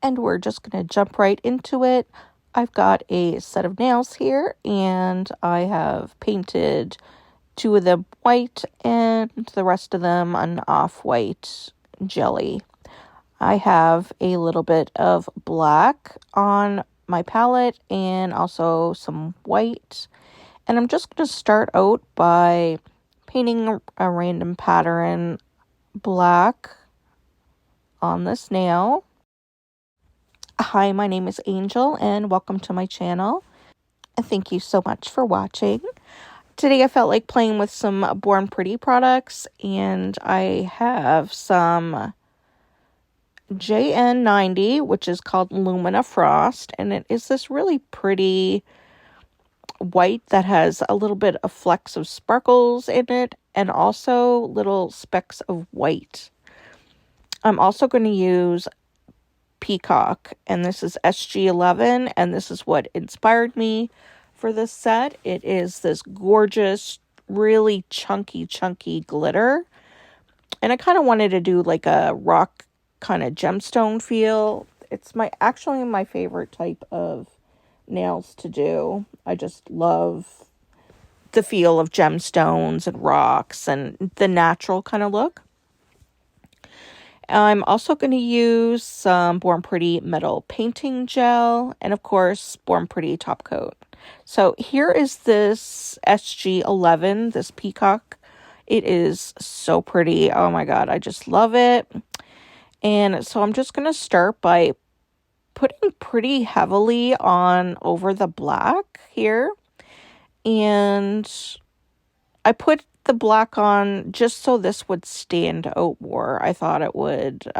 and we're just going to jump right into it. I've got a set of nails here, and I have painted 2 of them white and the rest of them an off-white jelly. I have a little bit of black on my palette and also some white. And I'm just going to start out by painting a random pattern black on this nail. Hi, my name is Angel and welcome to my channel. And thank you so much for watching. Today I felt like playing with some Born Pretty products, and I have some JN90, which is called Lumina Frost, and it is this really pretty white that has a little bit of flecks of sparkles in it and also little specks of white. I'm also going to use Peacock, and this is SG11, and this is what inspired me for this set. It is this gorgeous, really chunky glitter, and I kind of wanted to do like a rock kind of gemstone feel. It's actually my favorite type of nails to do. I just love the feel of gemstones and rocks and the natural kind of look. I'm also going to use some Born Pretty metal painting gel and of course Born Pretty top coat. So here is this SG11, this peacock. It is so pretty. Oh my god, I just love it. And so I'm just going to start by putting pretty heavily on over the black here. And I put the black on just so this would stand out more. I thought it would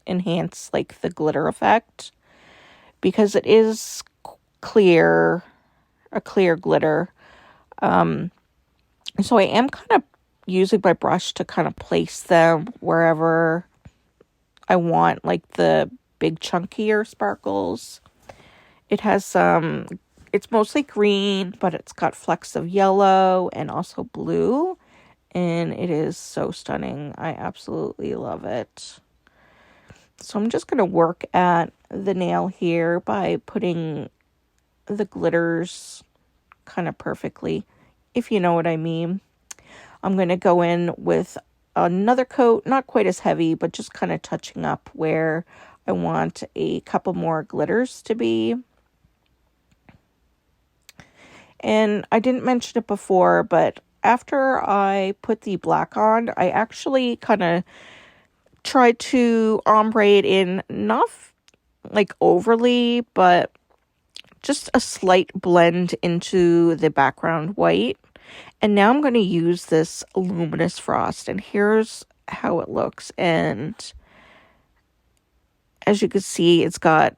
enhance like the glitter effect because it is clear, a clear glitter. So I am kind of using my brush to kind of place them wherever I want, like the big chunkier sparkles. It has it's mostly green, but it's got flecks of yellow and also blue, and it is so stunning. I absolutely love it. So I'm just going to work at the nail here by putting the glitters kind of perfectly, if you know what I mean. I'm going to go in with another coat, not quite as heavy, but just kind of touching up where I want a couple more glitters to be. And I didn't mention it before, but after I put the black on, I actually kind of tried to ombre it in, not like overly, but just a slight blend into the background white. And now I'm going to use this Luminous Frost, and here's how it looks. And as you can see, it's got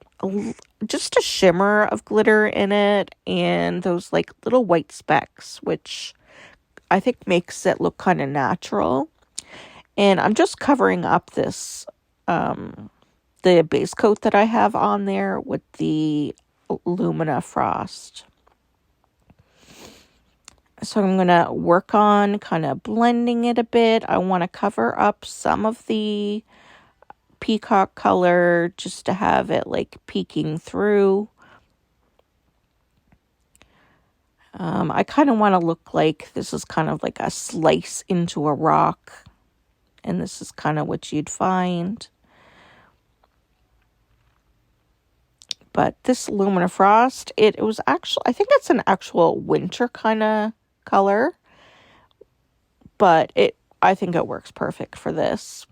just a shimmer of glitter in it and those like little white specks, which I think makes it look kind of natural. And I'm just covering up this, the base coat that I have on there with the Lumina Frost. So I'm going to work on kind of blending it a bit. I want to cover up some of the peacock color just to have it like peeking through. I kind of want to look like this is kind of like a slice into a rock, and this is kind of what you'd find. But this Lumina Frost, it was actually, I think it's an actual winter kind of color, but I think it works perfect for this.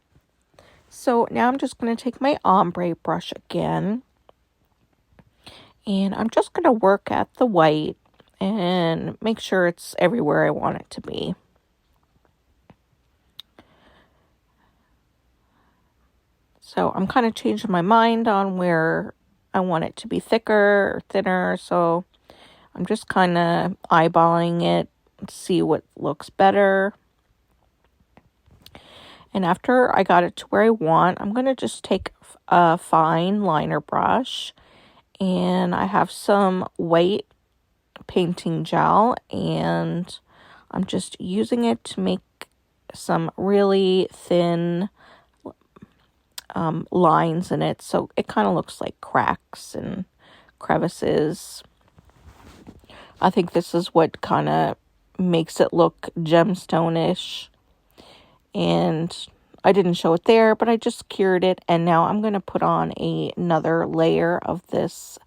So now I'm just going to take my ombre brush again, and I'm just going to work at the white and make sure it's everywhere I want it to be. So I'm kind of changing my mind on where I want it to be thicker or thinner, so I'm just kind of eyeballing it to see what looks better. And after I got it to where I want, I'm going to just take a fine liner brush, and I have some white painting gel, and I'm just using it to make some really thin lines in it, so it kind of looks like cracks and crevices. I think this is what kind of makes it look gemstone-ish. And I didn't show it there, but I just cured it. And now I'm going to put on another layer of this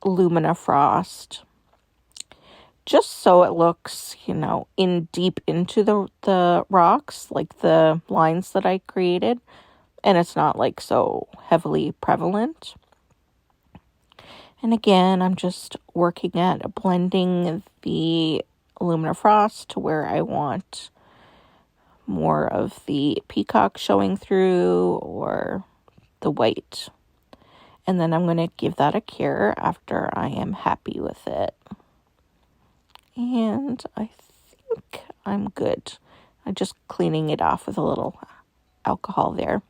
Lumina Frost. Just so it looks, you know, deep into the rocks, like the lines that I created. And it's not like so heavily prevalent. And again, I'm just working at blending the Lumina Frost to where I want more of the peacock showing through or the white. And then I'm going to give that a cure after I am happy with it. And I think I'm good. I'm just cleaning it off with a little alcohol there.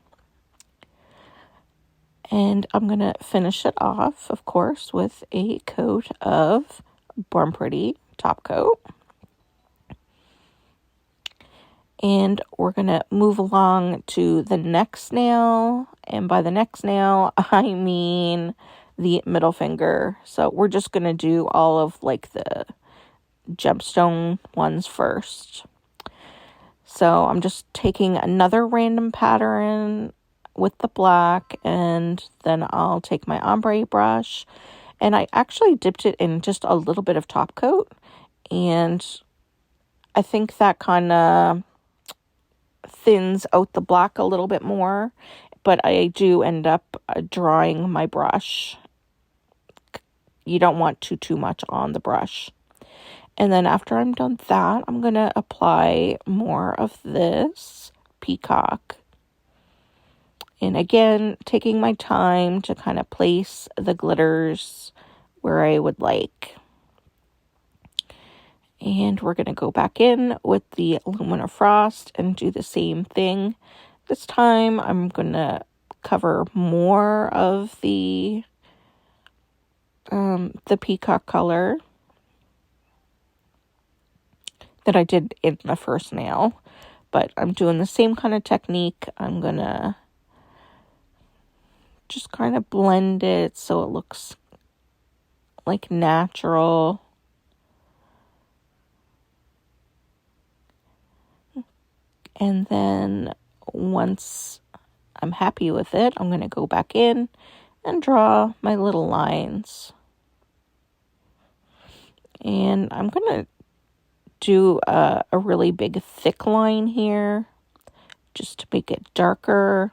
And I'm going to finish it off, of course, with a coat of Born Pretty top coat. And we're going to move along to the next nail. And by the next nail, I mean the middle finger. So we're just going to do all of like the gemstone ones first. So I'm just taking another random pattern with the black, and then I'll take my ombre brush, and I actually dipped it in just a little bit of top coat, and I think that kind of thins out the black a little bit more, but I do end up drying my brush. You don't want too much on the brush. And then after I'm done with that, I'm going to apply more of this peacock. And again, taking my time to kind of place the glitters where I would like. And we're going to go back in with the Lumina Frost and do the same thing. This time, I'm going to cover more of the peacock color that I did in the first nail. But I'm doing the same kind of technique. I'm going to just kind of blend it so it looks like natural. And then once I'm happy with it, I'm going to go back in and draw my little lines. And I'm going to do a really big thick line here just to make it darker.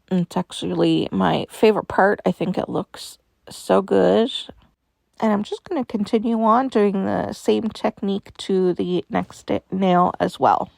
And it's actually my favorite part. I think it looks so good. And I'm just going to continue on doing the same technique to the next nail as well.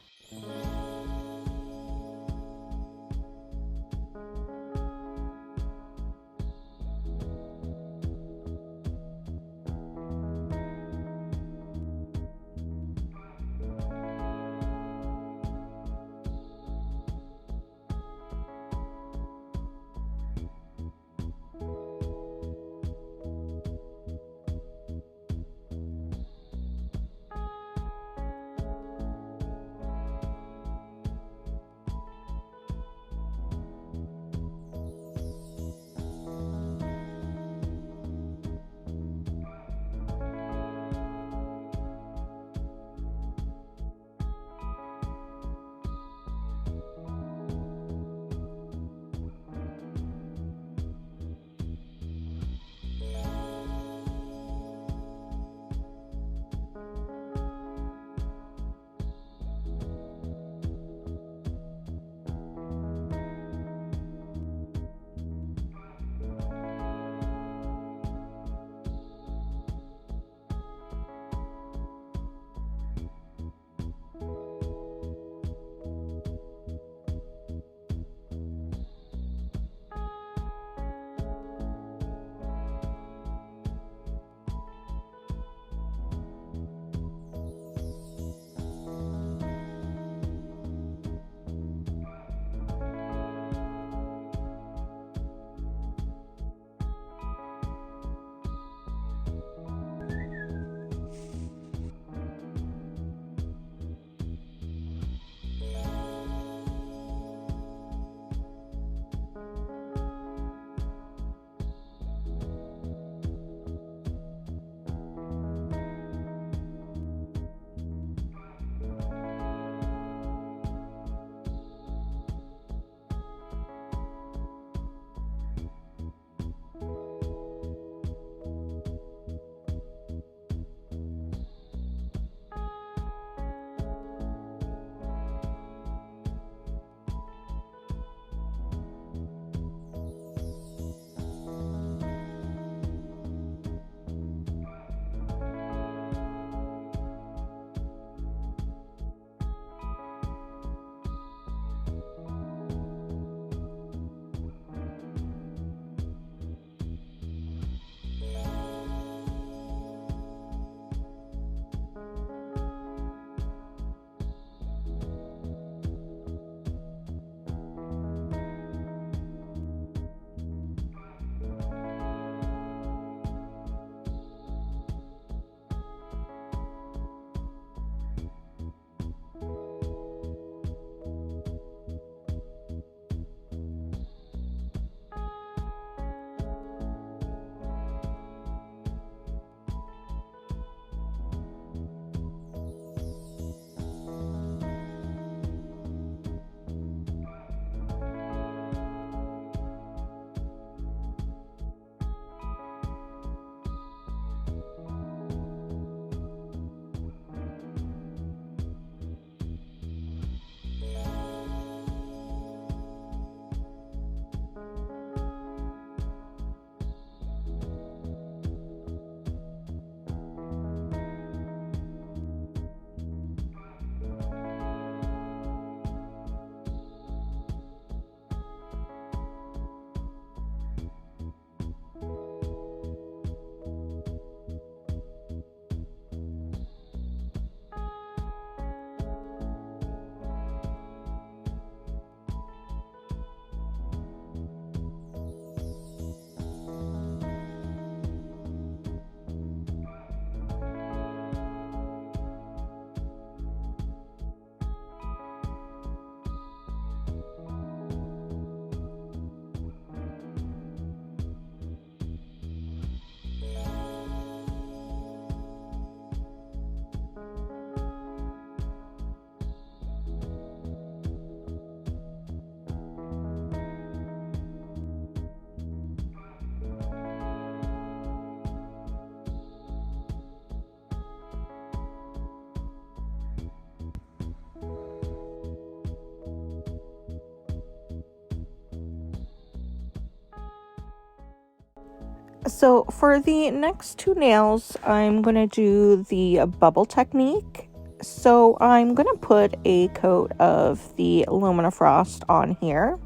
So for the next two nails, I'm going to do the bubble technique. So I'm going to put a coat of the Lumina Frost on here.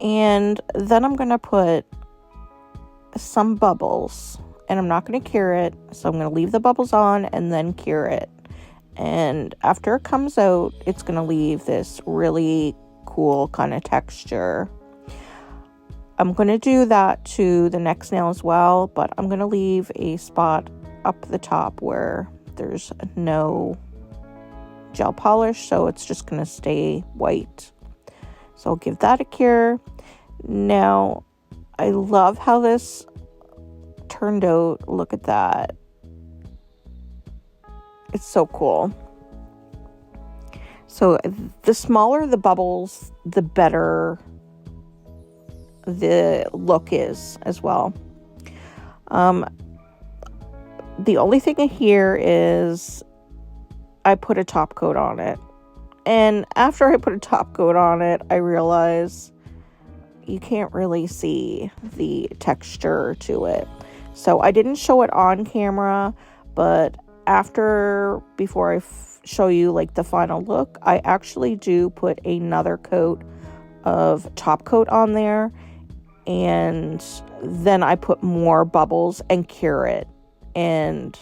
And then I'm going to put some bubbles. And I'm not going to cure it. So I'm going to leave the bubbles on and then cure it. And after it comes out, it's going to leave this really cool kind of texture. I'm going to do that to the next nail as well, but I'm going to leave a spot up the top where there's no gel polish, so it's just going to stay white. So I'll give that a cure. Now, I love how this turned out. Look at that. It's so cool. So the smaller the bubbles, the better the look is as well. The only thing here is I put a top coat on it. And after I put a top coat on it, I realize you can't really see the texture to it. So I didn't show it on camera, but before I show you like the final look, I actually do put another coat of top coat on there. And then I put more bubbles and cure it. And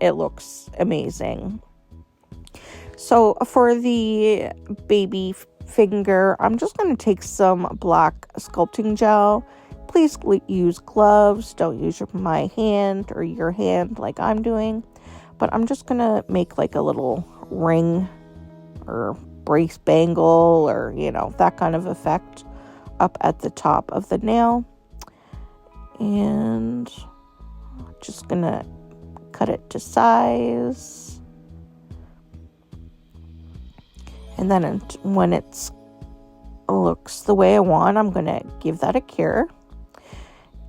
it looks amazing. So for the baby finger, I'm just going to take some black sculpting gel. Please use gloves. Don't use my hand or your hand like I'm doing. But I'm just going to make like a little ring or brace bangle or, that kind of effect up at the top of the nail. And just going to cut it to size. And then when it looks the way I want, I'm going to give that a cure.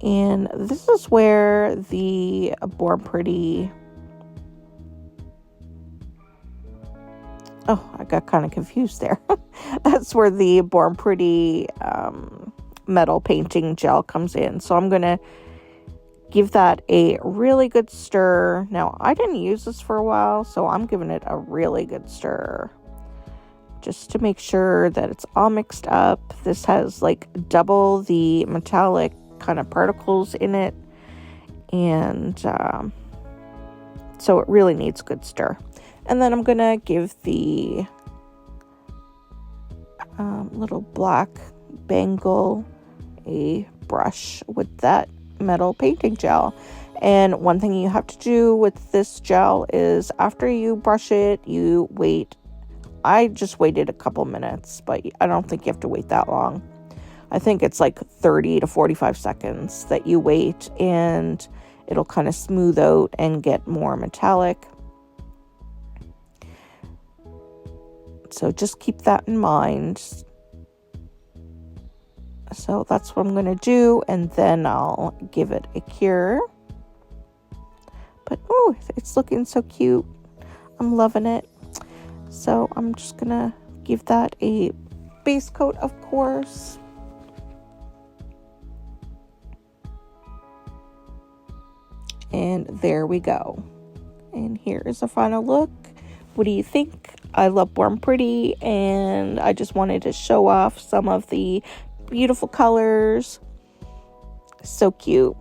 And this is where the Born Pretty... Oh, I got kind of confused there. That's where the Born Pretty metal painting gel comes in. So I'm going to give that a really good stir. Now, I didn't use this for a while, so I'm giving it a really good stir. Just to make sure that it's all mixed up. This has like double the metallic kind of particles in it. And so it really needs good stir. And then I'm going to give the little black bangle a brush with that metal painting gel. And one thing you have to do with this gel is after you brush it, you wait. I just waited a couple minutes, but I don't think you have to wait that long. I think it's like 30 to 45 seconds that you wait, and it'll kind of smooth out and get more metallic. So just keep that in mind. So that's what I'm going to do, and then I'll give it a cure. But oh, it's looking so cute. I'm loving it. So I'm just going to give that a base coat, of course. And there we go. And here is the final look. What do you think? I love Born Pretty, and I just wanted to show off some of the beautiful colors. So cute.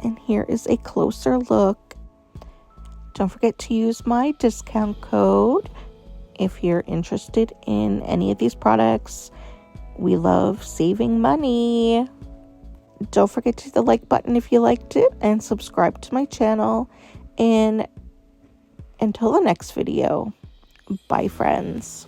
And here is a closer look. Don't forget to use my discount code if you're interested in any of these products. We love saving money. Don't forget to hit the like button if you liked it, and subscribe to my channel. And until the next video, bye friends.